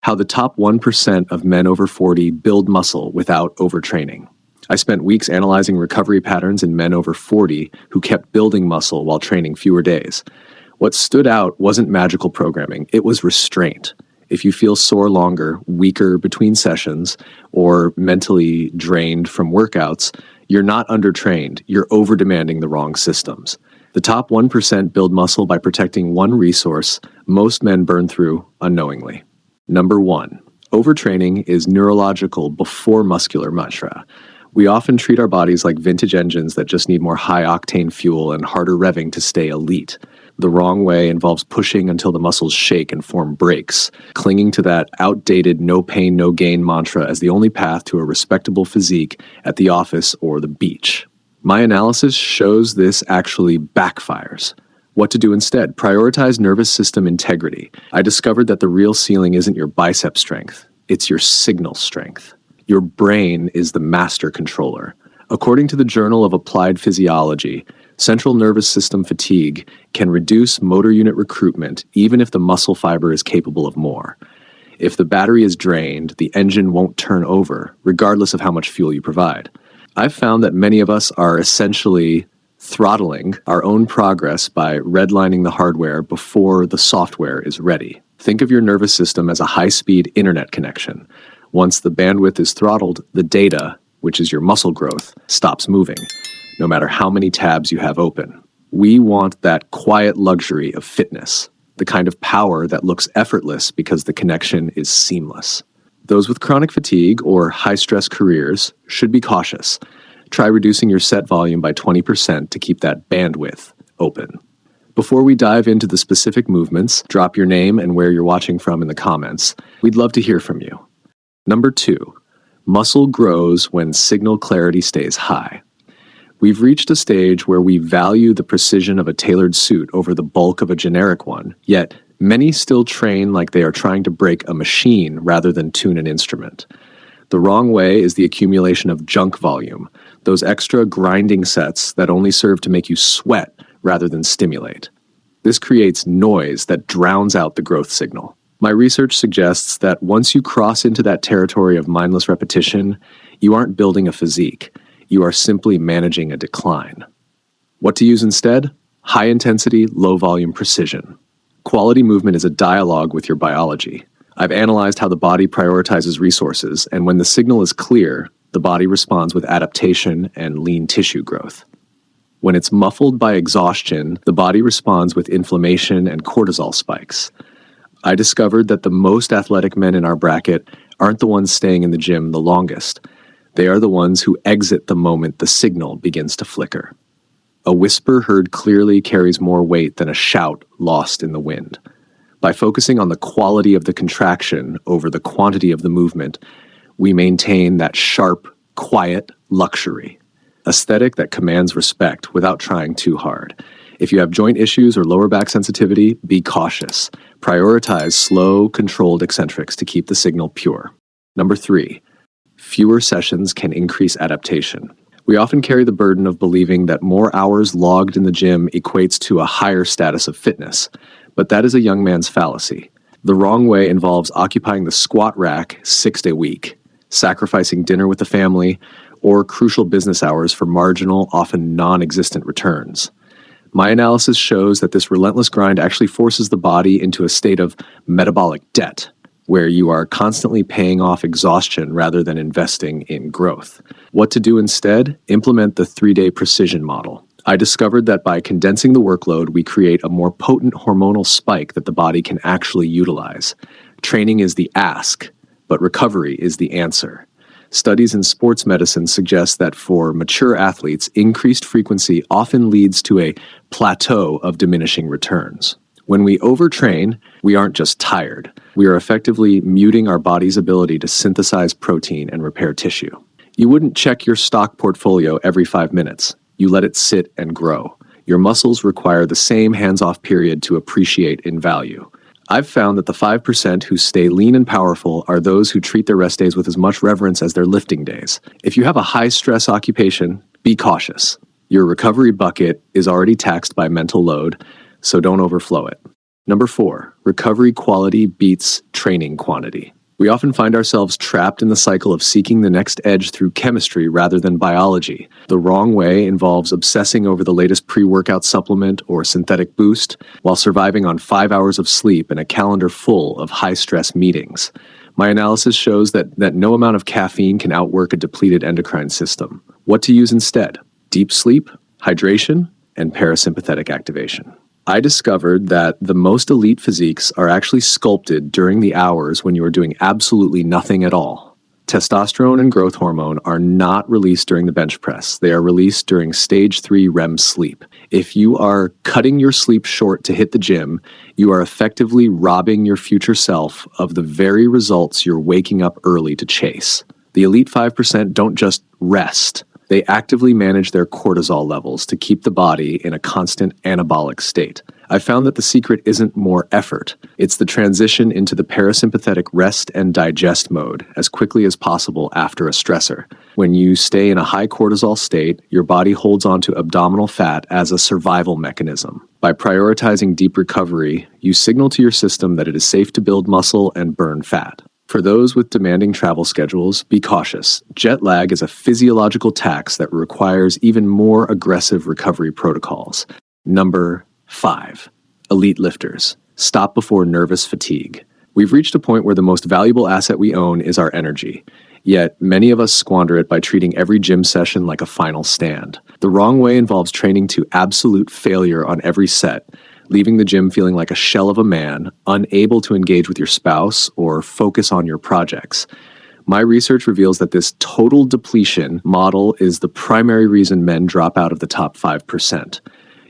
How the top 1% of men over 40 build muscle without overtraining. I spent weeks analyzing recovery patterns in men over 40 who kept building muscle while training fewer days. What stood out wasn't magical programming, it was restraint. If you feel sore longer, weaker between sessions, or mentally drained from workouts, you're not undertrained, you're overdemanding the wrong systems. The top 1% build muscle by protecting one resource most men burn through unknowingly. Number 1. Overtraining is neurological before muscular mantra. We often treat our bodies like vintage engines that just need more high-octane fuel and harder revving to stay elite. The wrong way involves pushing until the muscles shake and form brakes, clinging to that outdated no pain, no gain mantra as the only path to a respectable physique at the office or the beach. My analysis shows this actually backfires. What to do instead? Prioritize nervous system integrity. I discovered that the real ceiling isn't your bicep strength, it's your signal strength. Your brain is the master controller. According to the Journal of Applied Physiology, central nervous system fatigue can reduce motor unit recruitment even if the muscle fiber is capable of more. If the battery is drained, the engine won't turn over, regardless of how much fuel you provide. I've found that many of us are essentially throttling our own progress by redlining the hardware before the software is ready. Think of your nervous system as a high-speed internet connection. Once the bandwidth is throttled, the data, which is your muscle growth, stops moving, no matter how many tabs you have open. We want that quiet luxury of fitness, the kind of power that looks effortless because the connection is seamless. Those with chronic fatigue or high-stress careers should be cautious. Try reducing your set volume by 20% to keep that bandwidth open. Before we dive into the specific movements, drop your name and where you're watching from in the comments. We'd love to hear from you. Number 2, muscle grows when signal clarity stays high. We've reached a stage where we value the precision of a tailored suit over the bulk of a generic one, yet many still train like they are trying to break a machine rather than tune an instrument. The wrong way is the accumulation of junk volume, those extra grinding sets that only serve to make you sweat rather than stimulate. This creates noise that drowns out the growth signal. My research suggests that once you cross into that territory of mindless repetition, you aren't building a physique. You are simply managing a decline. What to use instead? High-intensity, low-volume precision. Quality movement is a dialogue with your biology. I've analyzed how the body prioritizes resources, and when the signal is clear, the body responds with adaptation and lean tissue growth. When it's muffled by exhaustion, the body responds with inflammation and cortisol spikes. I discovered that the most athletic men in our bracket aren't the ones staying in the gym the longest. They are the ones who exit the moment the signal begins to flicker. A whisper heard clearly carries more weight than a shout lost in the wind. By focusing on the quality of the contraction over the quantity of the movement, we maintain that sharp, quiet luxury, aesthetic that commands respect without trying too hard. If you have joint issues or lower back sensitivity, be cautious. Prioritize slow, controlled eccentrics to keep the signal pure. Number 3, fewer sessions can increase adaptation. We often carry the burden of believing that more hours logged in the gym equates to a higher status of fitness, but that is a young man's fallacy. The wrong way involves occupying the squat rack 6 days a week, sacrificing dinner with the family, or crucial business hours for marginal, often non-existent returns. My analysis shows that this relentless grind actually forces the body into a state of metabolic debt, where you are constantly paying off exhaustion rather than investing in growth. What to do instead? Implement the 3-day precision model. I discovered that by condensing the workload, we create a more potent hormonal spike that the body can actually utilize. Training is the ask, but recovery is the answer. Studies in sports medicine suggest that for mature athletes, increased frequency often leads to a plateau of diminishing returns. When we overtrain, we aren't just tired. We are effectively muting our body's ability to synthesize protein and repair tissue. You wouldn't check your stock portfolio every 5 minutes. You let it sit and grow. Your muscles require the same hands-off period to appreciate in value. I've found that the 5% who stay lean and powerful are those who treat their rest days with as much reverence as their lifting days. If you have a high-stress occupation, be cautious. Your recovery bucket is already taxed by mental load, so don't overflow it. Number 4, recovery quality beats training quantity. We often find ourselves trapped in the cycle of seeking the next edge through chemistry rather than biology. The wrong way involves obsessing over the latest pre-workout supplement or synthetic boost while surviving on 5 hours of sleep and a calendar full of high-stress meetings. My analysis shows that no amount of caffeine can outwork a depleted endocrine system. What to use instead? Deep sleep, hydration, and parasympathetic activation. I discovered that the most elite physiques are actually sculpted during the hours when you are doing absolutely nothing at all. Testosterone and growth hormone are not released during the bench press. They are released during stage 3 REM sleep. If you are cutting your sleep short to hit the gym, you are effectively robbing your future self of the very results you're waking up early to chase. The elite 5% don't just rest. They actively manage their cortisol levels to keep the body in a constant anabolic state. I found that the secret isn't more effort. It's the transition into the parasympathetic rest and digest mode as quickly as possible after a stressor. When you stay in a high cortisol state, your body holds onto abdominal fat as a survival mechanism. By prioritizing deep recovery, you signal to your system that it is safe to build muscle and burn fat. For those with demanding travel schedules, be cautious. Jet lag is a physiological tax that requires even more aggressive recovery protocols. Number 5. Elite lifters. Stop before nervous fatigue. We've reached a point where the most valuable asset we own is our energy. Yet, many of us squander it by treating every gym session like a final stand. The wrong way involves training to absolute failure on every set, leaving the gym feeling like a shell of a man, unable to engage with your spouse or focus on your projects. My research reveals that this total depletion model is the primary reason men drop out of the top 5%.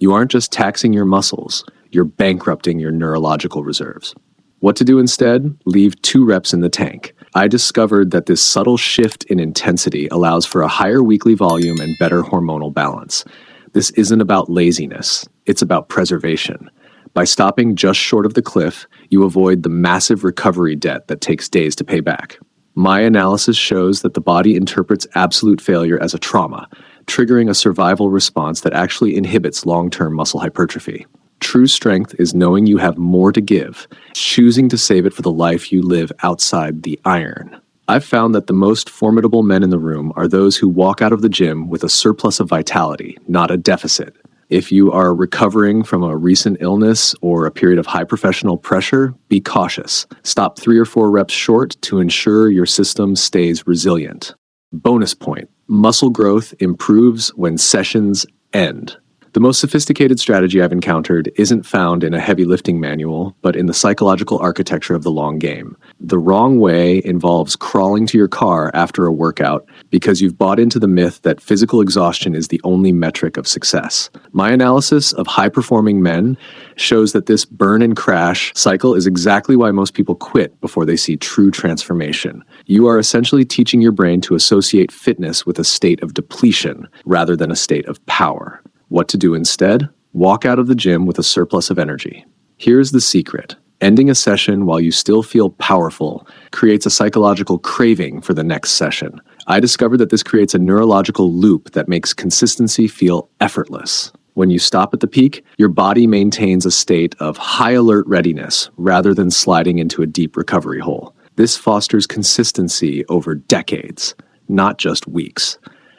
You aren't just taxing your muscles, you're bankrupting your neurological reserves. What to do instead? Leave 2 reps in the tank. I discovered that this subtle shift in intensity allows for a higher weekly volume and better hormonal balance. This isn't about laziness, it's about preservation. By stopping just short of the cliff, you avoid the massive recovery debt that takes days to pay back. My analysis shows that the body interprets absolute failure as a trauma, triggering a survival response that actually inhibits long-term muscle hypertrophy. True strength is knowing you have more to give, choosing to save it for the life you live outside the iron. I've found that the most formidable men in the room are those who walk out of the gym with a surplus of vitality, not a deficit. If you are recovering from a recent illness or a period of high professional pressure, be cautious. Stop 3 or 4 reps short to ensure your system stays resilient. Bonus point: muscle growth improves when sessions end. The most sophisticated strategy I've encountered isn't found in a heavy lifting manual, but in the psychological architecture of the long game. The wrong way involves crawling to your car after a workout because you've bought into the myth that physical exhaustion is the only metric of success. My analysis of high-performing men shows that this burn and crash cycle is exactly why most people quit before they see true transformation. You are essentially teaching your brain to associate fitness with a state of depletion rather than a state of power. What to do instead? Walk out of the gym with a surplus of energy. Here's the secret. Ending a session while you still feel powerful creates a psychological craving for the next session. I discovered that this creates a neurological loop that makes consistency feel effortless. When you stop at the peak, your body maintains a state of high alert readiness rather than sliding into a deep recovery hole. This fosters consistency over decades, not just weeks.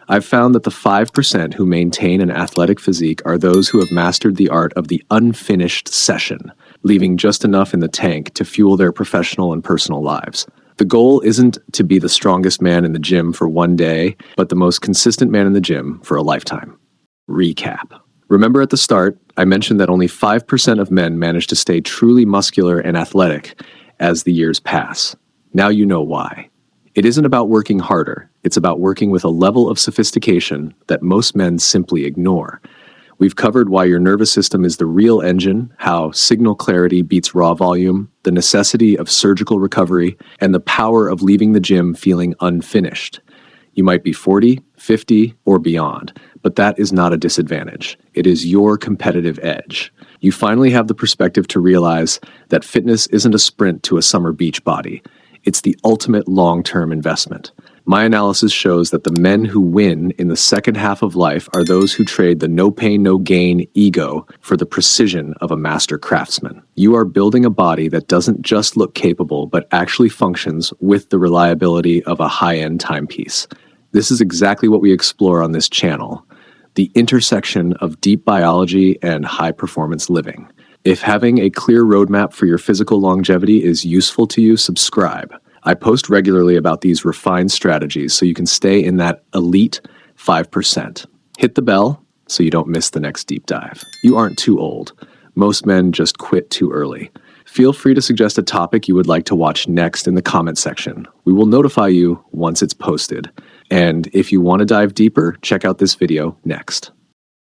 I've found that the 5% who maintain an athletic physique are those who have mastered the art of the unfinished session, leaving just enough in the tank to fuel their professional and personal lives. The goal isn't to be the strongest man in the gym for one day, but the most consistent man in the gym for a lifetime. Recap. Remember at the start, I mentioned that only 5% of men manage to stay truly muscular and athletic as the years pass. Now you know why. It isn't about working harder, it's about working with a level of sophistication that most men simply ignore. We've covered why your nervous system is the real engine, how signal clarity beats raw volume, the necessity of surgical recovery, and the power of leaving the gym feeling unfinished. You might be 40, 50, or beyond, but that is not a disadvantage. It is your competitive edge. You finally have the perspective to realize that fitness isn't a sprint to a summer beach body. It's the ultimate long-term investment. My analysis shows that the men who win in the second half of life are those who trade the no pain, no gain ego for the precision of a master craftsman. You are building a body that doesn't just look capable, but actually functions with the reliability of a high-end timepiece. This is exactly what we explore on this channel, the intersection of deep biology and high-performance living. If having a clear roadmap for your physical longevity is useful to you, subscribe. I post regularly about these refined strategies so you can stay in that elite 5%. Hit the bell so you don't miss the next deep dive. You aren't too old. Most men just quit too early. Feel free to suggest a topic you would like to watch next in the comment section. We will notify you once it's posted. And if you want to dive deeper, check out this video next.